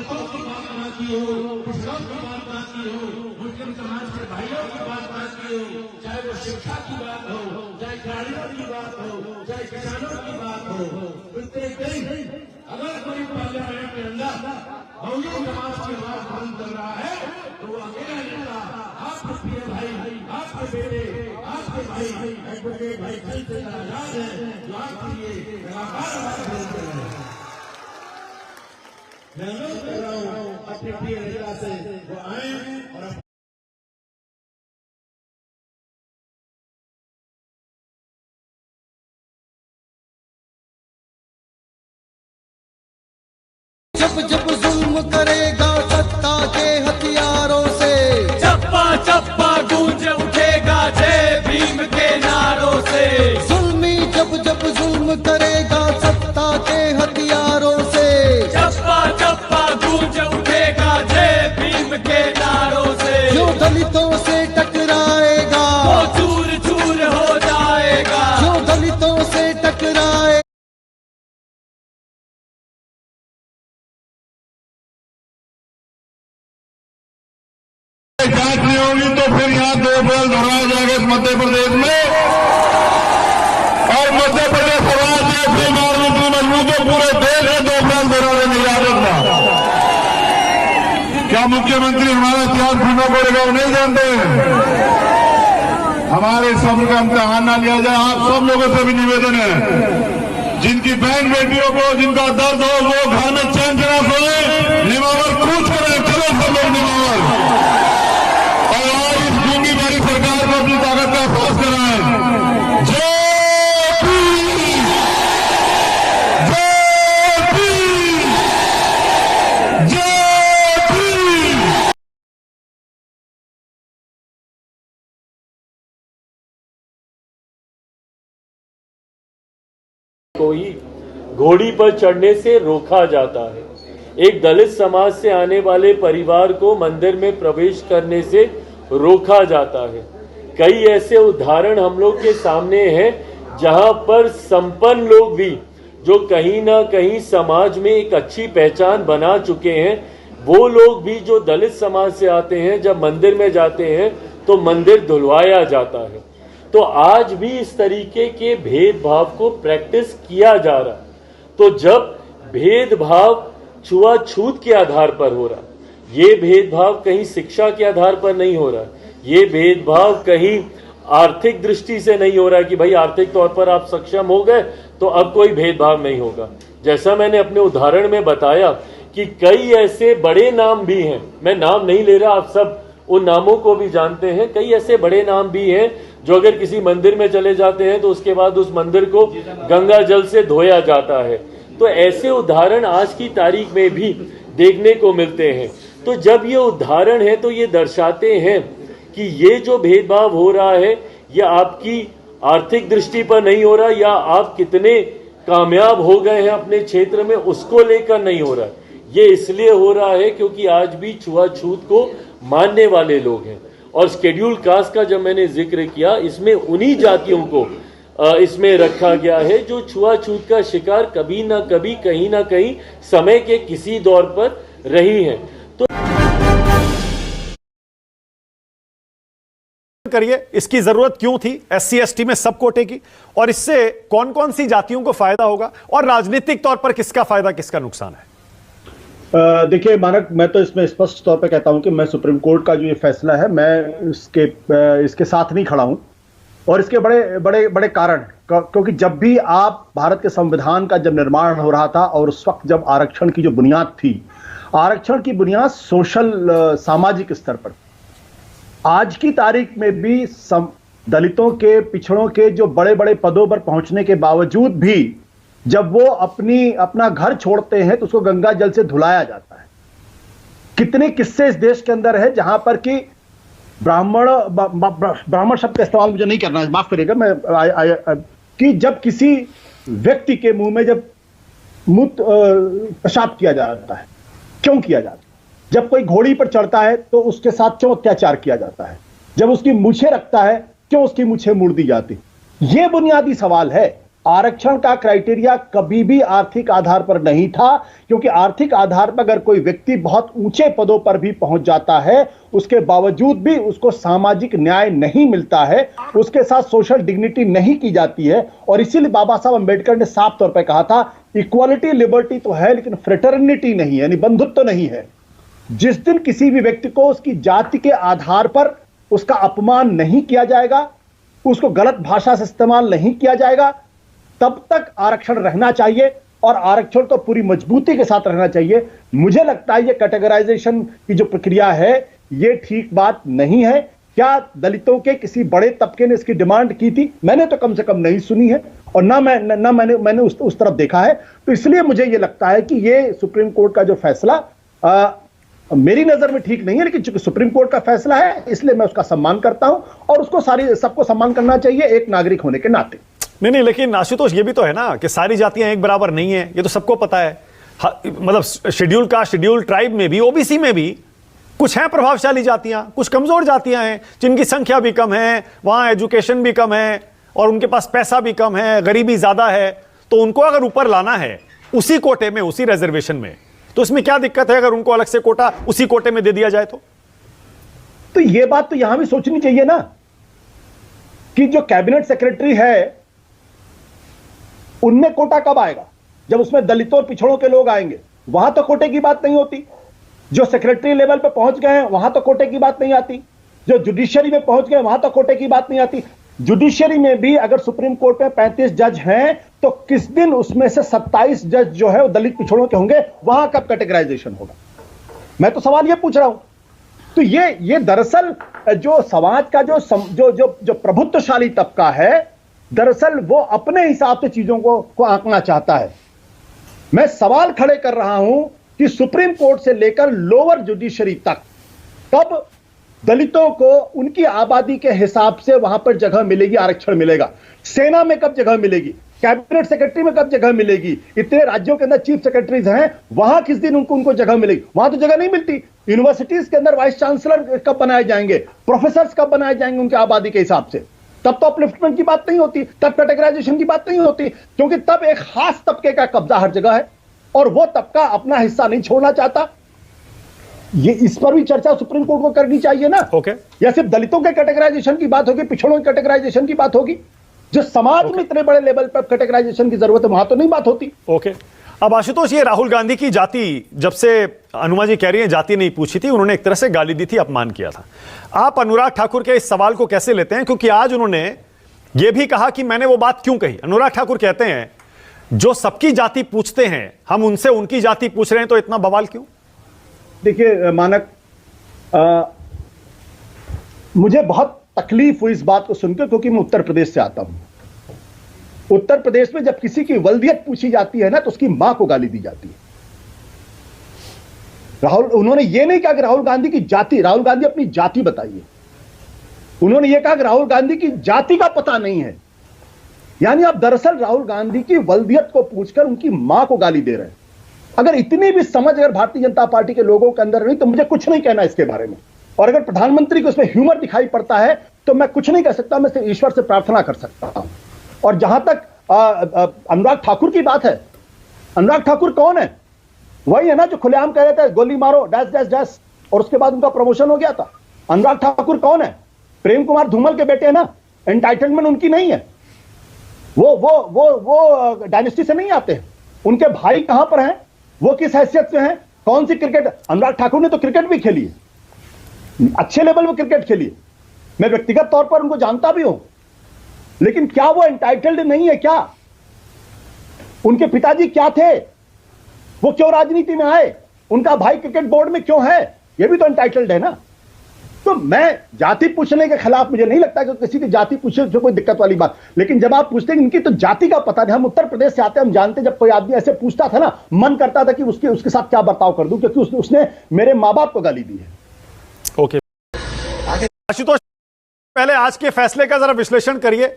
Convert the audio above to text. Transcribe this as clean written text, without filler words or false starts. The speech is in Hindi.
दलितों की बात ना की हो, पिछड़ों की बात ना की हो, मुस्लिम समाज के भाइयों की बात ना की हो, चाहे वो शिक्षा की बात हो, चाहे गाड़ियों की बात हो, चाहे किसानों की बात हो, प्रत्येक दिन अगर कोई पार्लियामेंट के अंदर बहुजन समाज की बात बंद कर रहा है तो वो अकेला नेता आपके प्रिय भाई, आपके बेटे, आपके भाई एडवोकेट भाई चंद्र आजाद है, जो आपके लिए लगातार आवाज बोलते हैं। मैं अनुरोध कर रहा हूँ अपने प्रिय नेता से वो आए और जब जब जुल्म करेगा सत्ता के हथियारों से, चप्पा चप्पा गूंज उठेगा जय भीम के नारों से। जुल्मी जब जब जुल्म करेगा सत्ता के हथियारों से, चप्पा चप्पा गूंज उठेगा जय भीम के नारों से। जो दलितों से टकराएगा वो चूर चूर हो जाएगा, जो दलितों से टकराए। जांच नहीं होगी तो फिर यहाँ 2 अप्रैल दोहराया जाएगा इस मध्य प्रदेश में, और मध्य प्रदेश समाज की अपनी रणनीति मजबूत है, पूरे देश में 2 अप्रैल दोहराने नहीं याद रखना। क्या मुख्यमंत्री हमारा इतिहास भूना पड़ेगा वो नहीं जानते हैं? हमारे सब्र का इम्तिहान ना लिया जाए। आप सब लोगों से भी निवेदन है, जिनकी बहन बेटियों को जिनका दर्द हो वो घर में चैन से ना सोए, निमावर कूच करें, चलो सब लोग निमावर, और आज इस गूंगी बारी सरकार को अपनी ताकत का एहसास कराएं। जय भीम, जय भीम, जय भीम। कोई घोड़ी पर चढ़ने से रोका जाता है। एक दलित समाज से आने वाले परिवार को मंदिर में प्रवेश करने से रोका जाता है। कई ऐसे उदाहरण हम लोग के सामने हैं जहां पर संपन्न लोग भी, जो कहीं ना कहीं समाज में एक अच्छी पहचान बना चुके हैं, वो लोग भी जो दलित समाज से आते हैं, जब मंदिर में जाते हैं तो मंदिर धुलवाया जाता है। तो आज भी इस तरीके के भेदभाव को प्रैक्टिस किया जा रहा है। तो जब भेदभाव छुआछूत के आधार पर हो रहा, ये भेदभाव कहीं शिक्षा के आधार पर नहीं हो रहा, ये भेदभाव कहीं आर्थिक दृष्टि से नहीं हो रहा है कि भाई आर्थिक तौर पर आप सक्षम हो गए तो अब कोई भेदभाव नहीं होगा। जैसा मैंने अपने उदाहरण में बताया कि कई ऐसे बड़े नाम भी हैं, मैं नाम नहीं ले रहा, आप सब उन नामों को भी जानते हैं। कई ऐसे बड़े नाम भी हैं जो अगर किसी मंदिर में चले जाते हैं तो उसके बाद उस मंदिर को गंगा जल से धोया जाता है। तो ऐसे उदाहरण आज की तारीख में भी देखने को मिलते हैं। तो जब ये उदाहरण है तो ये दर्शाते हैं कि ये जो भेदभाव हो रहा है ये आपकी आर्थिक दृष्टि पर नहीं हो रहा, या आप कितने कामयाब हो गए हैं अपने क्षेत्र में उसको लेकर नहीं हो रहा। ये इसलिए हो रहा है क्योंकि आज भी छुआछूत को मानने वाले लोग हैं। और शेड्यूल कास्ट का जब मैंने जिक्र किया, इसमें उन्हीं जातियों को इसमें रखा गया है जो छुआछूत का शिकार कभी ना कभी कहीं ना कहीं समय के किसी दौर पर रही हैं। तो करिए, इसकी जरूरत क्यों थी SC ST में सब कोटे की, और इससे कौन कौन सी जातियों को फायदा होगा, और राजनीतिक तौर पर किसका फायदा किसका नुकसान है? देखिए मानक, मैं तो इसमें स्पष्ट तौर पे कहता हूं कि मैं सुप्रीम कोर्ट का जो ये फैसला है मैं इसके साथ नहीं खड़ा हूं, और इसके बड़े बड़े बड़े कारण, क्योंकि जब भी आप भारत के संविधान का जब निर्माण हो रहा था और उस वक्त जब आरक्षण की जो बुनियाद थी, आरक्षण की बुनियाद सोशल सामाजिक स्तर पर, आज की तारीख में भी दलितों के, पिछड़ों के जो बड़े बड़े पदों पर पहुंचने के बावजूद भी जब वो अपना घर छोड़ते हैं तो उसको गंगा जल से धुलाया जाता है। कितने किस्से इस देश के अंदर है जहां पर कि ब्राह्मण शब्द का इस्तेमाल मुझे नहीं करना है, माफ करिएगा, मैं कि जब किसी व्यक्ति के मुंह में जब पेशाब किया जाता है, क्यों किया जाता है? जब कोई घोड़ी पर चढ़ता है तो उसके साथ क्यों अत्याचार किया जाता है? जब उसकी मूछें रखता है क्यों उसकी मूछें मुड़ दी जाती? ये बुनियादी सवाल है। आरक्षण का क्राइटेरिया कभी भी आर्थिक आधार पर नहीं था, क्योंकि आर्थिक आधार पर अगर कोई व्यक्ति बहुत ऊंचे पदों पर भी पहुंच जाता है, उसके बावजूद भी उसको सामाजिक न्याय नहीं मिलता है, उसके साथ सोशल डिग्निटी नहीं की जाती है। और इसीलिए बाबा साहब अंबेडकर ने साफ तौर पर कहा था, इक्वालिटी लिबर्टी तो है लेकिन फ्रेटर्निटी नहीं है, यानी बंधुत्व तो नहीं है। जिस दिन किसी भी व्यक्ति को उसकी जाति के आधार पर उसका अपमान नहीं किया जाएगा, उसको गलत भाषा से इस्तेमाल नहीं किया जाएगा, तब तक आरक्षण रहना चाहिए। और आरक्षण तो पूरी मजबूती के साथ रहना चाहिए। मुझे लगता है ये कैटेगराइजेशन की जो प्रक्रिया है ये ठीक बात नहीं है। क्या दलितों के किसी बड़े तबके ने इसकी डिमांड की थी? मैंने तो कम से कम नहीं सुनी है, और मैंने उस तरफ देखा है। तो इसलिए मुझे ये लगता है कि ये सुप्रीम कोर्ट का जो फैसला मेरी नजर में ठीक नहीं है, लेकिन चूंकि सुप्रीम कोर्ट का फैसला है इसलिए मैं उसका सम्मान करता हूं, और उसको सबको सम्मान करना चाहिए एक नागरिक होने के नाते। नहीं, लेकिन आशुतोष ये भी तो है ना कि सारी जातियां एक बराबर नहीं है, ये तो सबको पता है। मतलब शेड्यूल कास्ट, शेड्यूल ट्राइब में भी, ओबीसी में भी कुछ हैं प्रभावशाली जातियां, कुछ कमजोर जातियां हैं जिनकी संख्या भी कम है, वहां एजुकेशन भी कम है और उनके पास पैसा भी कम है, गरीबी ज्यादा है। तो उनको अगर ऊपर लाना है उसी कोटे में, उसी रिजर्वेशन में, तो इसमें क्या दिक्कत है अगर उनको अलग से कोटा उसी कोटे में दे दिया जाए? तो ये बात तो यहां भी सोचनी चाहिए ना कि जो कैबिनेट सेक्रेटरी है उनमें कोटा कब आएगा? जब उसमें दलितों और पिछड़ों के लोग आएंगे, वहां तो कोटे की बात नहीं होती। जो सेक्रेटरी लेवल पे पहुंच गए हैं वहां तो कोटे की बात नहीं आती। जो जुडिशियरी में पहुंच गए वहां तो कोटे की बात नहीं आती। जुडिशियरी में भी अगर सुप्रीम कोर्ट में 35 जज हैं तो किस दिन उसमें से 27 जज जो है वो दलित पिछड़ों के होंगे? वहां कब कैटेगराइजेशन होगा? मैं तो सवाल ये पूछ रहा हूं। तो ये दरअसल जो समाज का जो प्रभुत्वशाली तबका है, दरअसल वो अपने हिसाब से चीजों को आंकना चाहता है। मैं सवाल खड़े कर रहा हूं कि सुप्रीम कोर्ट से लेकर लोअर जुडिशरी तक कब दलितों को उनकी आबादी के हिसाब से वहां पर जगह मिलेगी, आरक्षण मिलेगा? सेना में कब जगह मिलेगी? कैबिनेट सेक्रेटरी में कब जगह मिलेगी? इतने राज्यों के अंदर चीफ सेक्रेटरीज हैं, वहां किस दिन उनको जगह मिलेगी? वहां तो जगह नहीं मिलती। यूनिवर्सिटीज के अंदर वाइस चांसलर कब बनाए जाएंगे, प्रोफेसर कब बनाए जाएंगे उनकी आबादी के हिसाब से? तब तो अपलिफ्टमेंट की बात नहीं होती, तब कैटेगराइजेशन की बात नहीं होती, क्योंकि तब एक खास तबके का कब्जा हर जगह है और वो तबका अपना हिस्सा नहीं छोड़ना चाहता। ये इस पर भी चर्चा सुप्रीम कोर्ट को करनी चाहिए ना। ओके। या सिर्फ दलितों के कैटेगराइजेशन की बात होगी, पिछड़ों के कैटेगराइजेशन की बात होगी? जो समाज में इतने बड़े लेवल पर कैटेगराइजेशन की जरूरत है वहां तो नहीं बात होती। ओके। अब आशुतोष, ये राहुल गांधी की जाति, जब से अनुमा जी कह रही है जाति नहीं पूछी थी, उन्होंने एक तरह से गाली दी थी, अपमान किया था। आप अनुराग ठाकुर के इस सवाल को कैसे लेते हैं? क्योंकि आज उन्होंने यह भी कहा कि मैंने वो बात क्यों कही। अनुराग ठाकुर कहते हैं जो सबकी जाति पूछते हैं, हम उनसे उनकी जाति पूछ रहे हैं, तो इतना बवाल क्यों? देखिए मानक, मुझे बहुत तकलीफ हुई इस बात को सुनकर, क्योंकि मैं उत्तर प्रदेश से आता हूं। उत्तर प्रदेश में जब किसी की वल्दियत पूछी जाती है ना, तो उसकी मां को गाली दी जाती है। उन्होंने ये नहीं कहा कि राहुल गांधी की जाति, राहुल गांधी अपनी जाति बताइए। उन्होंने ये कहा कि राहुल गांधी की जाति का पता नहीं है। यानी आप दरअसल राहुल गांधी की वल्दियत को पूछकर उनकी मां को गाली दे रहे हैं। अगर इतनी भी समझ अगर भारतीय जनता पार्टी के लोगों के अंदर नहीं, तो मुझे कुछ नहीं कहना इसके बारे में। और अगर प्रधानमंत्री को उसमें ह्यूमर दिखाई पड़ता है तो मैं कुछ नहीं कह सकता, मैं सिर्फ ईश्वर से प्रार्थना कर सकता हूं। और जहां तक अनुराग ठाकुर की बात है, अनुराग ठाकुर कौन है? वही है ना जो खुलेआम कह रहे थे गोली मारो डैश डैश डैश, और उसके बाद उनका प्रमोशन हो गया था। अनुराग ठाकुर कौन है? प्रेम कुमार धूमल के बेटे हैं ना। एंटाइटलमेंट उनकी नहीं है, वो डायनेस्टी से नहीं आते हैं। उनके भाई कहां पर हैं? वो किस हैसियत से हैं? कौन सी क्रिकेट? अनुराग ठाकुर ने तो क्रिकेट भी खेली है, अच्छे लेवल में क्रिकेट खेली है। मैं व्यक्तिगत तौर पर उनको जानता भी हूं, लेकिन क्या वो एंटाइटल्ड नहीं है? क्या उनके पिताजी क्या थे? वो क्यों राजनीति में आए? उनका भाई क्रिकेट बोर्ड में क्यों है? ये भी तो एंटाइटल्ड है ना। तो मैं जाति पूछने के खिलाफ, मुझे नहीं लगता कि किसी की जाति पूछे तो कोई दिक्कत वाली बात। लेकिन जब आप पूछते हैं इनकी तो जाति का पता नहीं, हम उत्तर प्रदेश से आते हैं, हम जानते हैं। जब कोई आदमी ऐसे पूछता था ना, मन करता था कि उसके साथ क्या बर्ताव कर दूं, क्योंकि उसने मेरे माँ बाप को गाली दी है। ओके आशुतोष, पहले आज के फैसले का जरा विश्लेषण करिए।